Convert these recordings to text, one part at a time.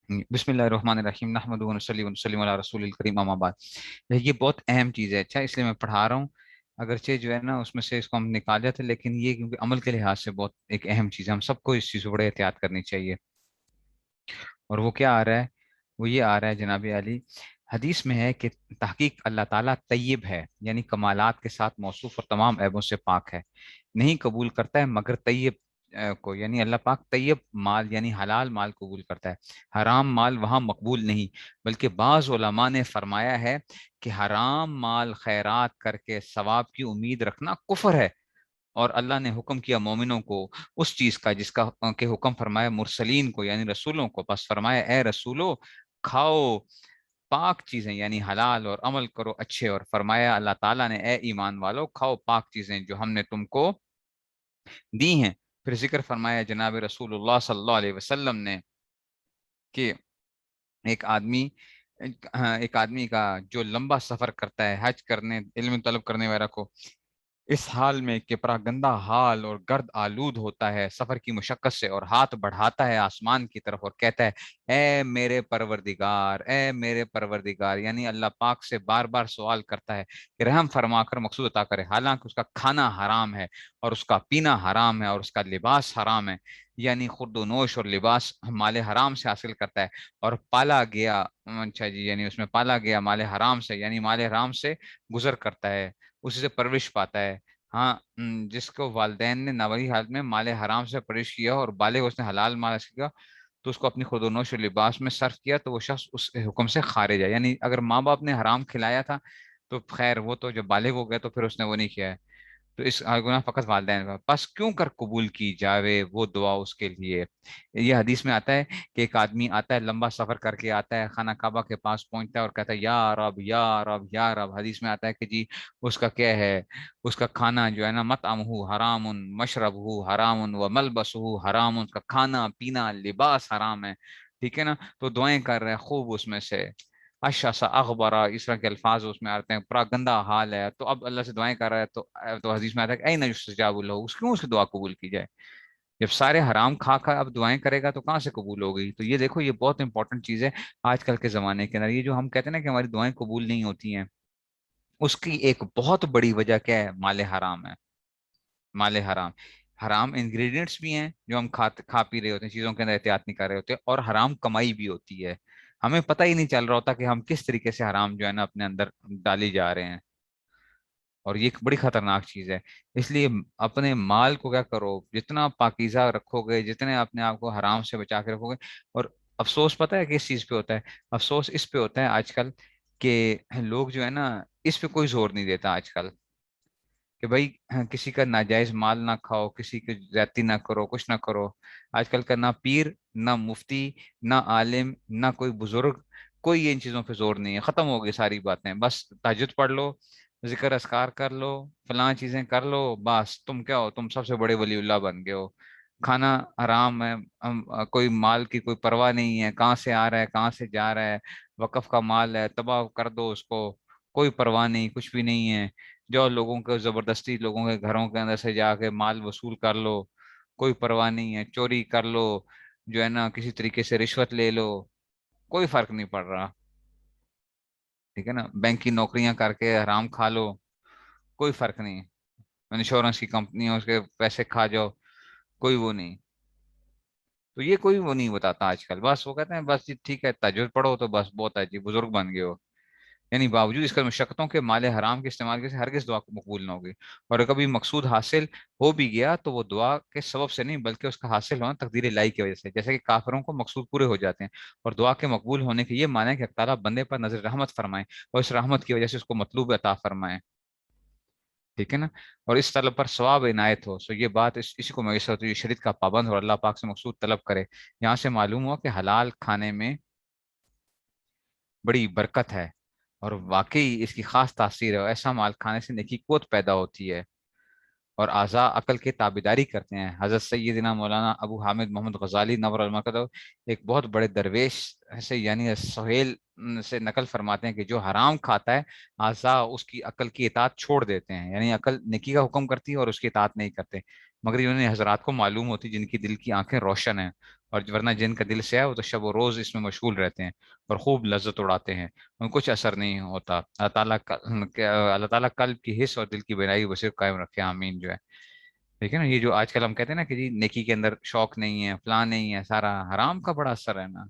بسم اللہ الرحمن الرحیم نحمد و نصلی و نسلم علی رسول الکریم اما بعد۔ یہ بہت اہم چیز ہے، اچھا اس لیے میں پڑھا رہا ہوں۔ اگرچہ جو ہے نا اس میں سے اس کو ہم نکال جاتے ہیں، لیکن یہ کیونکہ عمل کے لحاظ سے بہت ایک اہم چیز ہے، ہم سب کو اس چیز کو بڑے احتیاط کرنی چاہیے۔ اور وہ کیا آ رہا ہے؟ وہ یہ آ رہا ہے جناب علی، حدیث میں ہے کہ تحقیق اللہ تعالیٰ طیب ہے، یعنی کمالات کے ساتھ موصوف اور تمام عیبوں سے پاک ہے، نہیں قبول کرتا ہے مگر طیب کو، یعنی اللہ پاک طیب مال یعنی حلال مال قبول کرتا ہے، حرام مال وہاں مقبول نہیں۔ بلکہ بعض علماء نے فرمایا ہے کہ حرام مال خیرات کر کے ثواب کی امید رکھنا کفر ہے، اور اللہ نے حکم کیا مومنوں کو اس چیز کا جس کا کہ حکم فرمایا مرسلین کو یعنی رسولوں کو، بس فرمایا اے رسولو کھاؤ پاک چیزیں یعنی حلال اور عمل کرو اچھے، اور فرمایا اللہ تعالیٰ نے اے ایمان والو کھاؤ پاک چیزیں جو ہم نے تم کو دی ہیں۔ پھر ذکر فرمایا جناب رسول اللہ صلی اللہ علیہ وسلم نے کہ ایک آدمی ایک آدمی کا جو لمبا سفر کرتا ہے حج کرنے علم طلب کرنے والا کو، اس حال میں کہ پراگندہ حال اور گرد آلود ہوتا ہے سفر کی مشقت سے، اور ہاتھ بڑھاتا ہے آسمان کی طرف اور کہتا ہے اے میرے پروردگار اے میرے پروردگار، یعنی اللہ پاک سے بار بار سوال کرتا ہے کہ رحم فرما کر مقصود عطا کرے، حالانکہ اس کا کھانا حرام ہے اور اس کا پینا حرام ہے اور اس کا لباس حرام ہے، یعنی خورد و نوش اور لباس مال حرام سے حاصل کرتا ہے، اور پالا گیا اچھا جی یعنی اس میں پالا گیا مال حرام سے یعنی مال حرام سے گزر کرتا ہے، اسی سے پرورش پاتا ہے۔ ہاں جس کو والدین نے ناوی حالت میں مال حرام سے پرورش کیا اور بالغ اس نے حلال مال حاصل کیا تو اس کو اپنی خود و نوش و لباس میں صرف کیا تو وہ شخص اس حکم سے خارج ہے، یعنی اگر ماں باپ نے حرام کھلایا تھا تو خیر وہ تو جب بالغ ہو گیا تو پھر اس نے وہ نہیں کیا ہے، تو اس گناہ فقط والدین کا، پس کیوں کر قبول کی جاوے وہ دعا اس کے لیے۔ یہ حدیث میں آتا ہے کہ ایک آدمی آتا ہے لمبا سفر کر کے آتا ہے خانہ کعبہ کے پاس پہنچتا ہے اور کہتا ہے یا رب یا رب یا رب، حدیث میں آتا ہے کہ جی اس کا کیا ہے، اس کا کھانا جو ہے نا مطعم ہو حرام مشرب ہو حرام و ملبس ہو حرام، اس کا کھانا پینا لباس حرام ہے، ٹھیک ہے نا، تو دعائیں کر رہے ہیں خوب اس میں سے اشاسا اخبارا اس طرح کے الفاظ اس میں آتے ہیں، پورا گندا حال ہے، تو اب اللہ سے دعائیں کر رہا ہے تو حدیث میں آتا ہے کہ اے یستجاب اللہ، اس کیوں اس کی دعا قبول کی جائے؟ جب سارے حرام کھا کھا اب دعائیں کرے گا تو کہاں سے قبول ہوگی؟ تو یہ دیکھو یہ بہت انپورٹنٹ چیز ہے آج کل کے زمانے کے اندر، یہ جو ہم کہتے ہیں نا کہ ہماری دعائیں قبول نہیں ہوتی ہیں، اس کی ایک بہت بڑی وجہ کیا ہے؟ مال حرام ہے، مال حرام، حرام انگریڈینٹس بھی ہیں جو ہم کھا پی رہے ہوتے ہیں، چیزوں کے اندر احتیاط نہیں کر رہے ہوتے، اور حرام کمائی بھی ہوتی ہے، ہمیں پتہ ہی نہیں چل رہا ہوتا کہ ہم کس طریقے سے حرام جو ہے نا اپنے اندر ڈالی جا رہے ہیں، اور یہ ایک بڑی خطرناک چیز ہے۔ اس لیے اپنے مال کو کیا کرو، جتنا پاکیزہ رکھو گے، جتنے اپنے آپ کو حرام سے بچا کے رکھو گے، اور افسوس پتہ ہے کس چیز پہ ہوتا ہے؟ افسوس اس پہ ہوتا ہے آج کل کہ لوگ جو ہے نا اس پہ کوئی زور نہیں دیتا آج کل کہ بھائی کسی کا ناجائز مال نہ کھاؤ، کسی کی زیادتی نہ کرو، کچھ نہ کرو۔ آج کل کا نہ پیر نہ مفتی نہ عالم نہ کوئی بزرگ، کوئی ان چیزوں پہ زور نہیں ہے، ختم ہو گئی ساری باتیں، بس تہجد پڑھ لو، ذکر اذکار کر لو، فلاں چیزیں کر لو، بس تم کیا ہو، تم سب سے بڑے ولی اللہ بن گئے ہو۔ کھانا حرام ہے، کوئی مال کی کوئی پرواہ نہیں ہے، کہاں سے آ رہا ہے کہاں سے جا رہا ہے، وقف کا مال ہے تباہ کر دو اس کو، کوئی پرواہ نہیں، کچھ بھی نہیں ہے، جو لوگوں کو زبردستی لوگوں کے گھروں کے اندر سے جا کے مال وصول کر لو، کوئی پرواہ نہیں ہے، چوری کر لو، جو ہے نا کسی طریقے سے رشوت لے لو، کوئی فرق نہیں پڑ رہا، ٹھیک ہے نا، بینک کی نوکریاں کر کے حرام کھا لو، کوئی فرق نہیں، انشورنس کی کمپنی اس کے پیسے کھا جاؤ، کوئی وہ نہیں، تو یہ کوئی وہ نہیں بتاتا آج کل، بس وہ کہتے ہیں بس جی ٹھیک ہے تہجد پڑھو تو بس بہت ہے جی بزرگ بن گئے ہو، یعنی باوجود اس کا مشقتوں کے مال حرام کے استعمال کے سے ہرگز دعا مقبول نہ ہوگی، اور اگر کبھی مقصود حاصل ہو بھی گیا تو وہ دعا کے سبب سے نہیں بلکہ اس کا حاصل ہونا تقدیر الہی کی وجہ سے، جیسے کہ کافروں کو مقصود پورے ہو جاتے ہیں، اور دعا کے مقبول ہونے کے یہ معنی ہے کہ اللہ تعالیٰ بندے پر نظر رحمت فرمائے اور اس رحمت کی وجہ سے اس کو مطلوب عطا فرمائے، ٹھیک ہے نا، اور اس طلب پر ثواب عنایت ہو، سو یہ بات اسی کو میسر ہوتی ہے جو شریعت کا پابند اور اللہ پاک سے مقصود طلب کرے۔ یہاں سے معلوم ہوا کہ حلال کھانے میں بڑی برکت ہے، اور واقعی اس کی خاص تاثیر ہے، اور ایسا مال کھانے سے نیکی قوت پیدا ہوتی ہے، اور اعضاء عقل کے تابعداری کرتے ہیں۔ حضرت سیدنا مولانا ابو حامد محمد غزالی نور المرکز ایک بہت بڑے درویش سے یعنی سہیل سے نقل فرماتے ہیں کہ جو حرام کھاتا ہے اعضاء اس کی عقل کی اطاعت چھوڑ دیتے ہیں، یعنی عقل نیکی کا حکم کرتی ہے اور اس کی اطاعت نہیں کرتے، مگر انہیں حضرات کو معلوم ہوتی جن کی دل کی آنکھیں روشن ہیں، اور ورنہ جن کا دل سے ہے وہ تو شب و روز اس میں مشغول رہتے ہیں اور خوب لذت اڑاتے ہیں، ان کو کچھ اثر نہیں ہوتا۔ اللہ تعالیٰ قلب کی حس اور دل کی بینائی بصیرت قائم رکھے، آمین جو ہے۔ ٹھیک ہے نا، یہ جو آج کل ہم کہتے ہیں نا کہ جی نیکی کے اندر شوق نہیں ہے، فلاں نہیں ہے، سارا حرام کا بڑا اثر ہے نا،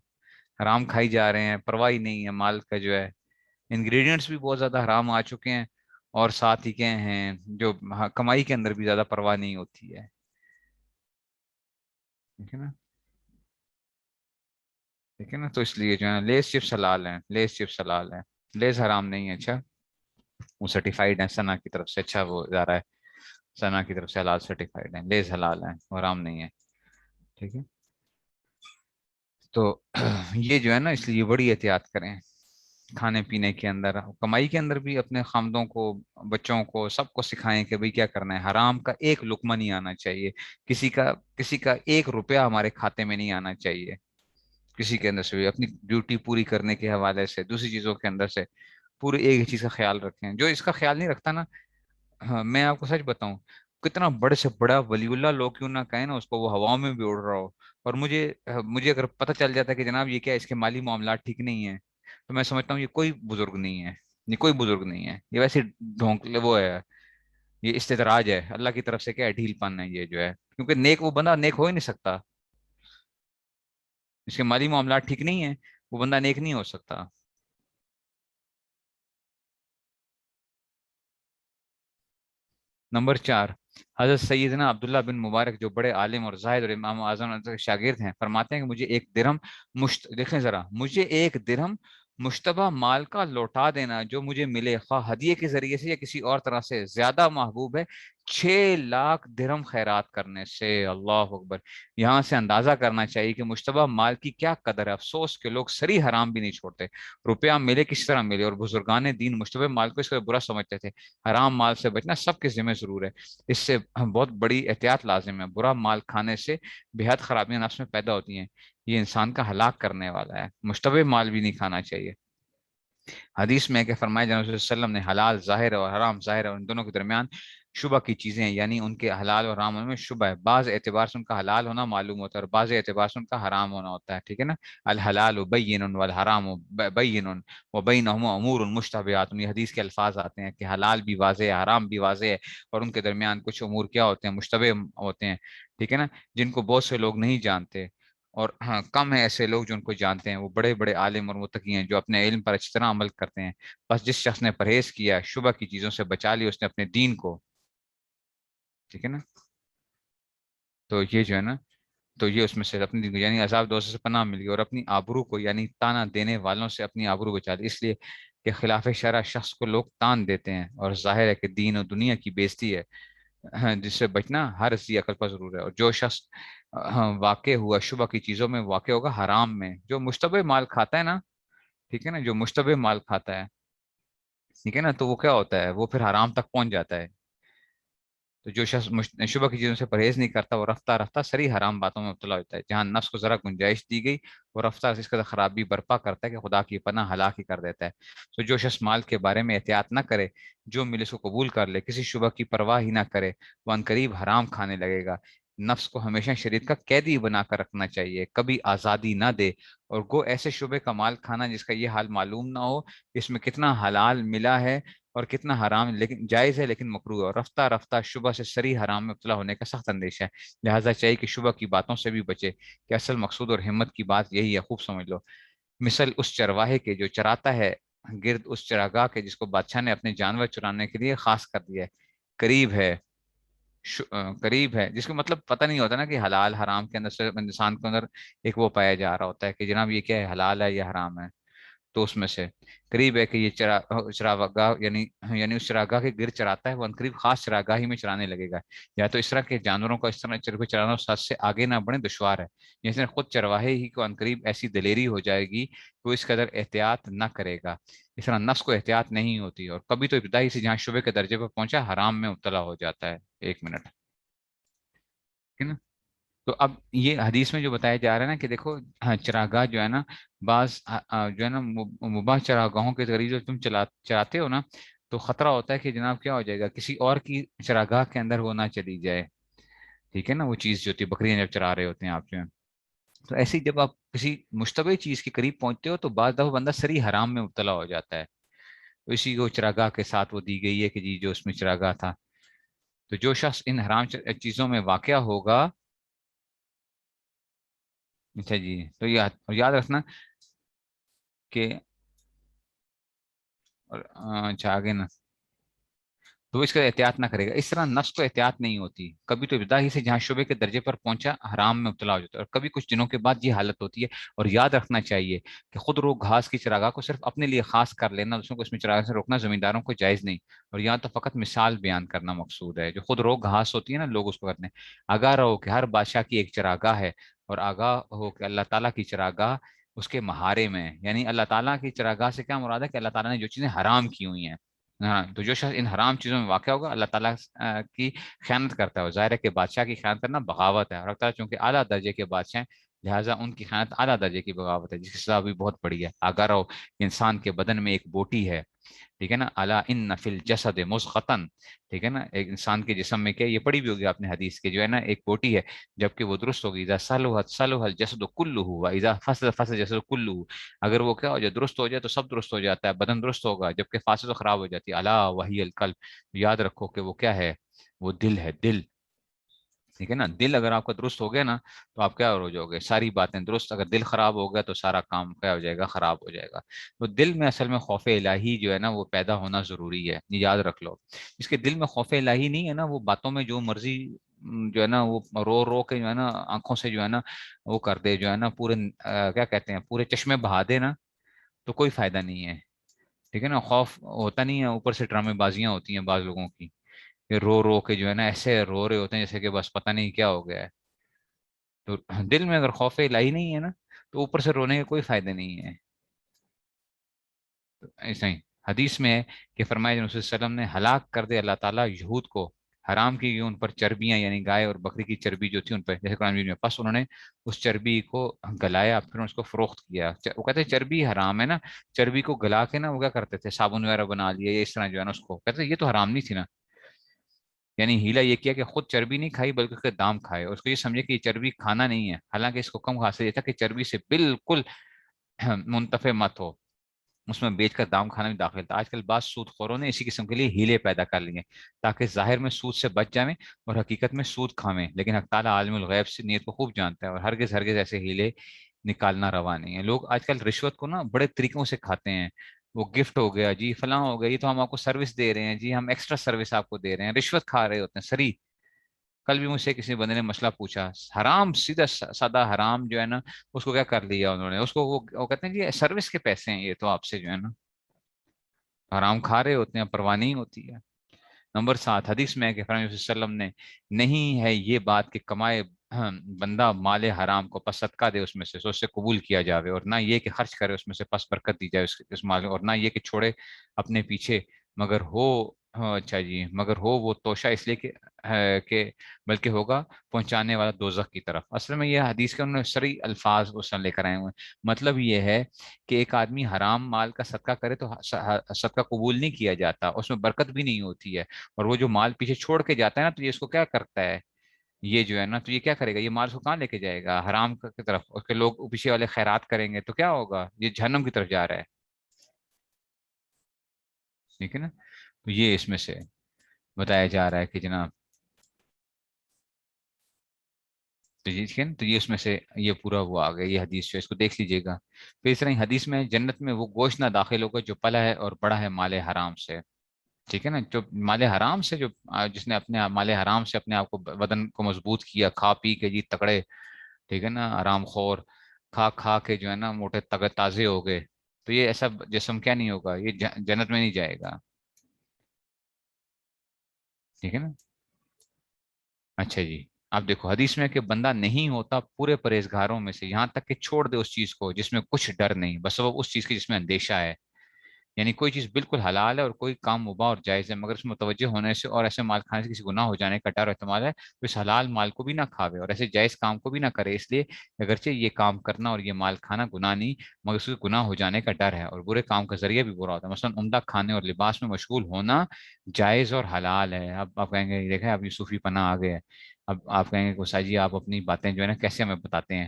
حرام کھائی جا رہے ہیں، پرواہ ہی نہیں ہے مال کا جو ہے، انگریڈینٹس بھی بہت زیادہ حرام آ چکے ہیں، اور ساتھ ہی کیا ہیں جو کمائی کے اندر بھی زیادہ پرواہ نہیں ہوتی ہے۔ ٹھیک ہے نا، ٹھیک ہے نا، تو اس لیے جو ہے لیس چپس حلال ہیں، لیس چپس حلال ہیں، لیز حرام نہیں ہے، اچھا وہ سرٹیفائڈ ہے سنا کی طرف سے، اچھا وہ جا رہا ہے سنا کی طرف سے حلال سرٹیفائڈ ہے، لیز حلال ہے، وہ حرام نہیں ہے۔ ٹھیک ہے، تو یہ جو ہے نا اس لیے بڑی احتیاط کریں کھانے پینے کے اندر، کمائی کے اندر بھی اپنے خامدوں کو، بچوں کو، سب کو سکھائیں کہ بھئی کیا کرنا ہے، حرام کا ایک لقمہ نہیں آنا چاہیے، کسی کا 1 روپیہ ہمارے کھاتے میں نہیں آنا چاہیے، کسی کے اندر سے بھی اپنی ڈیوٹی پوری کرنے کے حوالے سے، دوسری چیزوں کے اندر سے پورے ایک ہی چیز کا خیال رکھیں، جو اس کا خیال نہیں رکھتا نا، ہاں میں آپ کو سچ بتاؤں، کتنا بڑے سے بڑا ولی اللہ لوگ کیوں نہ کہیں نا اس کو، وہ ہواؤں میں بھی اڑ رہا ہو، اور مجھے اگر پتہ چل جاتا ہے کہ جناب یہ کیا اس کے مالی معاملات ٹھیک نہیں ہیں، تو میں سمجھتا ہوں یہ کوئی بزرگ نہیں ہے، یہ کوئی بزرگ نہیں ہے، یہ ویسے ڈھونک وہ ہے، یہ استدراج ہے اللہ کی طرف سے، کیا ہے ڈھیل پن ہے یہ جو ہے، کیونکہ نیک وہ بندہ نیک ہو ہی نہیں سکتا، اس کے مالی معاملات ٹھیک نہیں ہے، وہ بندہ نیک نہیں ہو سکتا۔ نمبر 4، حضرت سیدنا عبداللہ بن مبارک جو بڑے عالم اور زاہد اور امام اعظم کے شاگرد ہیں، فرماتے ہیں کہ مجھے ایک درہم دیکھیں ذرا، مجھے ایک درہم مشتبہ مال کا لوٹا دینا جو مجھے ملے، خواہ ہدیے کے ذریعے سے یا کسی اور طرح سے، زیادہ محبوب ہے 6 لاکھ درہم خیرات کرنے سے، اللہ اکبر۔ یہاں سے اندازہ کرنا چاہیے کہ مشتبہ مال کی کیا قدر ہے، افسوس کہ لوگ سری حرام بھی نہیں چھوڑتے، روپیہ ملے کس طرح ملے، اور بزرگان دین مشتبہ مال کو اس کا برا سمجھتے تھے۔ حرام مال سے بچنا سب کے ذمہ ضرور ہے، اس سے بہت بڑی احتیاط لازم ہے، برا مال کھانے سے بے حد خرابیاں نفس میں پیدا ہوتی ہیں، یہ انسان کا ہلاک کرنے والا ہے، مشتبہ مال بھی نہیں کھانا چاہیے۔ حدیث میں کہ فرمایا جناب صلی اللہ علیہ وسلم نے، حلال ظاہر اور حرام ظاہر ہے، اور ان دونوں کے درمیان شبہ کی چیزیں ہیں، یعنی ان کے حلال اور حرام ہونے میں شبہ ہے، بعض اعتبار سے ان کا حلال ہونا معلوم ہوتا ہے اور بعض اعتبار سے ان کا حرام ہونا ہوتا ہے، ٹھیک ہے نا، الحلال بین والحرام بین وبینہما امور مشتبہات، یہ حدیث کے الفاظ آتے ہیں کہ حلال بھی واضح ہے، حرام بھی واضح ہے، اور ان کے درمیان کچھ امور کیا ہوتے ہیں، مشتبہ ہوتے ہیں، ٹھیک ہے نا، جن کو بہت سے لوگ نہیں جانتے، اور ہاں کم ہے ایسے لوگ جو ان کو جانتے ہیں، وہ بڑے بڑے عالم اور متقی ہیں جو اپنے علم پر اچھی طرح عمل کرتے ہیں، بس جس شخص نے پرہیز کیا، شبہ کی چیزوں سے بچا لی اس نے اپنے دین کو، ٹھیک ہے نا، تو یہ جو ہے نا، تو یہ اس میں سے اپنی دین کو، یعنی عذاب دوست سے پناہ مل گئی، اور اپنی آبرو کو یعنی تانا دینے والوں سے اپنی آبرو بچا لی، اس لیے کہ خلاف شرع شخص کو لوگ تان دیتے ہیں، اور ظاہر ہے کہ دین و دنیا کی بےزتی ہے، ہاں، جس سے بچنا ہر ذی عقل پر ضرور ہے، اور جو شخص ہاں واقع ہوا شبہ کی چیزوں میں، واقع ہوگا حرام میں، جو مشتبہ مال کھاتا ہے نا، ٹھیک ہے نا، جو مشتبہ مال کھاتا ہے، ٹھیک ہے نا، تو وہ کیا ہوتا ہے، وہ پھر حرام تک پہنچ جاتا ہے، تو جو شخص شبہ کی چیزوں سے پرہیز نہیں کرتا وہ رفتہ رفتہ سری حرام باتوں میں مبتلا ہوتا ہے، جہاں نفس کو ذرا گنجائش دی گئی وہ رفتہ اس کا خرابی برپا کرتا ہے کہ خدا کی پناہ ہلاک ہی کر دیتا ہے، تو جو شخص مال کے بارے میں احتیاط نہ کرے، جو ملے اس کو قبول کر لے، کسی شبہ کی پرواہ ہی نہ کرے، وہ عنقریب حرام کھانے لگے گا۔ نفس کو ہمیشہ شریعت کا قیدی بنا کر رکھنا چاہیے، کبھی آزادی نہ دے، اور گو ایسے شبے کا مال کھانا جس کا یہ حال معلوم نہ ہو، اس میں کتنا حلال ملا ہے اور کتنا حرام، لیکن جائز ہے لیکن مکروہ ہے، اور رفتہ رفتہ شبہ سے سری حرام میں مبتلا ہونے کا سخت اندیشہ ہے، لہٰذا چاہیے کہ شبہ کی باتوں سے بھی بچے، کہ اصل مقصود اور ہمت کی بات یہی ہے، خوب سمجھ لو، مثل اس چرواہے کے جو چراتا ہے گرد اس چراگاہ کے جس کو بادشاہ نے اپنے جانور چرانے کے لیے خاص کر دیا ہے، قریب ہے قریب ہے، جس کو مطلب پتہ نہیں ہوتا نا کہ حلال حرام کے اندر سے انسان کے اندر ایک وہ پایا جا رہا ہوتا ہے کہ جناب یہ کیا ہے، حلال ہے یا حرام ہے، تو اس میں سے قریب ہے کہ یہ چراگاہ یعنی اس چراگاہ کے گرد چراتا ہے، وہ قریب خاص چراگاہ ہی میں چرانے لگے گا، یا تو اس طرح کے جانوروں کو اس طرح چرگے چرانا اس حد سے آگے نہ بڑھے دشوار ہے، جیسے خود چرواہے ہی کو عنقریب ایسی دلیری ہو جائے گی کہ وہ اس قدر احتیاط نہ کرے گا، اس طرح نفس کو احتیاط نہیں ہوتی، اور کبھی تو ابتدائی سے جہاں شبے کے درجے پر پہنچا حرام میں مبتلا ہو جاتا ہے۔ 1 منٹ، ٹھیک ہے نا، تو اب یہ حدیث میں جو بتایا جا رہا ہے نا کہ دیکھو، ہاں چراگاہ جو ہے نا، بعض جو ہے نا مباح چراگاہوں کے ذریعے جو تم چراتے ہو نا، تو خطرہ ہوتا ہے کہ جناب کیا ہو جائے گا، کسی اور کی چراگاہ کے اندر وہ نہ چلی جائے، ٹھیک ہے نا، وہ چیز جو ہوتی ہے، بکریاں جب چرا رہے ہوتے ہیں آپ جو ہے، تو ایسے ہی جب آپ کسی مشتبہ چیز کے قریب پہنچتے ہو تو بعض دفعہ بندہ سری حرام میں مبتلا ہو جاتا ہے. تو اسی کو چراگاہ کے ساتھ وہ دی گئی ہے کہ جی جو اس میں چراگاہ تھا. تو جو شخص ان حرام چیزوں میں واقع ہوگا. اچھا جی. تو یاد رکھنا کہ اچھا آگے نا. تو اس کا احتیاط نہ کرے گا. اس طرح نفس کو احتیاط نہیں ہوتی. کبھی تو ابتدا ہی سے جہاں شعبے کے درجے پر پہنچا حرام میں مبتلا ہو جاتا ہے، اور کبھی کچھ دنوں کے بعد یہ حالت ہوتی ہے. اور یاد رکھنا چاہیے کہ خود رو گھاس کی چراگاہ کو صرف اپنے لیے خاص کر لینا، دوسروں کو اس میں چراگاہ سے روکنا زمینداروں کو جائز نہیں. اور یہاں تو فقط مثال بیان کرنا مقصود ہے. جو خود رو گھاس ہوتی ہے نا، لوگ اس کو کرتے ہیں. آگاہ رہو کہ ہر بادشاہ کی ایک چراگاہ ہے، اور آگاہ ہو کہ اللہ تعالیٰ کی چراگاہ اس کے مہارے میں ہے. یعنی اللہ تعالیٰ کی چراگاہ سے کیا مراد ہے کہ اللہ تعالیٰ نے جو چیزیں حرام کی ہوئی ہیں. ہاں، تو جو شخص ان حرام چیزوں میں واقع ہوگا اللہ تعالیٰ کی خیانت کرتا ہے. ظاہر ہے کہ بادشاہ کی خیانت کرنا بغاوت ہے، اور اللہ تعالیٰ چونکہ اعلیٰ درجے کے بادشاہ ہیں لہٰذا ان کی خیانت اعلیٰ درجے کی بغاوت ہے، جس کی سزا بھی بہت بڑی ہے. آگاہ رہو انسان کے بدن میں ایک بوٹی ہے، ٹھیک ہے نا. الا ان فی الجسد مضغۃ، ٹھیک ہے نا. ایک انسان کے جسم میں کیا، یہ پڑھی بھی ہوگی آپ نے حدیث کے، جو ہے نا ایک بوٹی ہے جبکہ وہ درست ہوگی. اذا صلحت صلح الجسد كله واذا فسد فسد الجسد كله. اگر وہ کیا ہو جائے، درست ہو جائے تو سب درست ہو جاتا ہے، بدن درست ہوگا. جبکہ فاسد و خراب ہو جاتی ہے. الا وہی القلب. یاد رکھو کہ وہ کیا ہے، وہ دل ہے، دل. ٹھیک ہے نا. دل اگر آپ کا درست ہو گیا نا تو آپ کیا ہو جاؤ گے، ساری باتیں درست. اگر دل خراب ہو گیا تو سارا کام کیا ہو جائے گا، خراب ہو جائے گا. تو دل میں اصل میں خوف الہی جو ہے نا وہ پیدا ہونا ضروری ہے، یہ یاد رکھ لو. اس کے دل میں خوف الہی نہیں ہے نا، وہ باتوں میں جو مرضی جو ہے نا وہ رو رو کے جو ہے نا آنکھوں سے جو ہے نا وہ کر دے، جو ہے نا پورے کیا کہتے ہیں پورے چشمے بہا دے نا، تو کوئی فائدہ نہیں ہے. ٹھیک ہے نا. خوف ہوتا نہیں ہے، اوپر سے ڈرامے بازیاں ہوتی ہیں بعض لوگوں کی، کہ رو رو کے جو ہے نا ایسے رو رہے ہوتے ہیں جیسے کہ بس پتہ نہیں کیا ہو گیا ہے. تو دل میں اگر خوف الہی نہیں ہے نا تو اوپر سے رونے کا کوئی فائدہ نہیں ہے. تو ایسا ہی حدیث میں ہے کہ فرمایا نبی صلی اللہ علیہ وسلم نے ہلاک کر دے اللہ تعالیٰ یہود کو، حرام کی گئی ان پر چربیاں، یعنی گائے اور بکری کی چربی جو تھی ان پہ، جیسے قرآن مجید میں. پس انہوں نے اس چربی کو گلایا، پھر اس کو فروخت کیا. وہ کہتے ہیں چربی حرام ہے نا، چربی کو گلا کے نا وہ کیا کرتے تھے، صابن وغیرہ بنا لیا یا اس طرح جو ہے نا اس کو کہتے ہیں، یہ تو حرام نہیں تھی نا. یعنی ہیلا یہ کیا کہ خود چربی نہیں کھائی بلکہ اس کے دام کھائے، اور اس کو یہ سمجھے کہ یہ چربی کھانا نہیں ہے، حالانکہ اس کو کم خاص یہ تھا کہ چربی سے بالکل منتفع مت ہو. اس میں بیچ کر دام کھانا بھی داخل تھا. آج کل بعض سود خوروں نے اسی قسم کے لیے ہیلے پیدا کر لیے تاکہ ظاہر میں سود سے بچ جائیں اور حقیقت میں سود کھاویں. لیکن حق تعالیٰ عالم الغیب سے نیت کو خوب جانتا ہے، اور ہرگز ہرگز ایسے ہیلے نکالنا روا نہیں ہے. لوگ آج کل رشوت کو نا بڑے طریقوں سے کھاتے ہیں. وہ گفٹ ہو گیا جی، فلاں ہو گیا، یہ تو ہم آپ کو سروس دے رہے ہیں جی، ہم ایکسٹرا سروس آپ کو دے رہے ہیں. رشوت کھا رہے ہوتے ہیں سری. کل بھی مجھ سے کسی بندے نے مسئلہ پوچھا، حرام سیدھا سادہ حرام جو ہے نا اس کو کیا کر لیا انہوں نے، اس کو وہ کہتے ہیں جی سروس کے پیسے ہیں یہ تو آپ سے جو ہے نا، حرام کھا رہے ہوتے ہیں، پرواہ نہیں ہوتی ہے. نمبر 7 حدیث میں ہے کہ فرمان صلی اللہ علیہ وسلم نے نہیں ہے یہ بات کہ کمائے بندہ مال حرام کو پس صدقہ دے اس میں سے، سو اس سے قبول کیا جاوے، اور نہ یہ کہ خرچ کرے اس میں سے پس برکت دی جائے اس مال میں، اور نہ یہ کہ چھوڑے اپنے پیچھے مگر ہو. ہاں اچھا جی، مگر ہو وہ توشہ اس لیے کہ بلکہ ہوگا پہنچانے والا دوزخ کی طرف. اصل میں یہ حدیث کے انہوں نے سری الفاظ اس نے لے کر آئے ہوئے ہیں. مطلب یہ ہے کہ ایک آدمی حرام مال کا صدقہ کرے تو صدقہ قبول نہیں کیا جاتا، اس میں برکت بھی نہیں ہوتی ہے. اور وہ جو مال پیچھے چھوڑ کے جاتا ہے نا تو یہ اس کو کیا کرتا ہے، یہ جو ہے نا تو یہ کیا کرے گا، یہ مال اس کو کہاں لے کے جائے گا، حرام کی طرف. اس کے لوگ پیچھے والے خیرات کریں گے تو کیا ہوگا، یہ جہنم کی طرف جا رہا ہے. ٹھیک ہے نا. تو یہ اس میں سے بتایا جا رہا ہے کہ جناب، تو یہ ٹھیک ہے نا، تو یہ اس میں سے یہ پورا وہ آ گیا یہ حدیث جو ہے، اس کو دیکھ لیجیے گا. پھر اس طرح ہی حدیث میں جنت میں وہ گوشت نہ داخل ہوگا جو پلا ہے اور بڑا ہے مال حرام سے. ٹھیک ہے نا. جو مال حرام سے جو جس نے اپنے مال حرام سے اپنے آپ کو بدن کو مضبوط کیا، کھا پی کے جی تکڑے، ٹھیک ہے نا، آرام خور، کھا کھا کے جو ہے نا موٹے تگڑے تازے ہو گئے، تو یہ ایسا جسم کیا نہیں ہوگا، یہ جنت میں نہیں جائے گا. ٹھیک ہے نا. اچھا جی. آپ دیکھو حدیث میں کہ بندہ نہیں ہوتا پورے پرہیزگاروں میں سے یہاں تک کہ چھوڑ دے اس چیز کو جس میں کچھ ڈر نہیں، بس وہ اس چیز کی جس میں اندیشہ ہے. یعنی کوئی چیز بالکل حلال ہے اور کوئی کام مباح اور جائز ہے، مگر اس میں متوجہ ہونے سے اور ایسے مال کھانے سے کسی گناہ ہو جانے کا ڈر و احتمال ہے، تو اس حلال مال کو بھی نہ کھاوے اور ایسے جائز کام کو بھی نہ کرے، اس لیے اگرچہ یہ کام کرنا اور یہ مال کھانا گناہ نہیں، مگر اس کے گناہ ہو جانے کا ڈر ہے اور برے کام کا ذریعہ بھی برا ہوتا ہے. مثلا عمدہ کھانے اور لباس میں مشغول ہونا جائز اور حلال ہے. اب آپ کہیں گے دیکھیں اب یہ صوفی پناہ آ گئے. اب آپ کہیں گے کہ سا جی آپ اپنی باتیں جو ہے نا کیسے ہمیں بتاتے ہیں.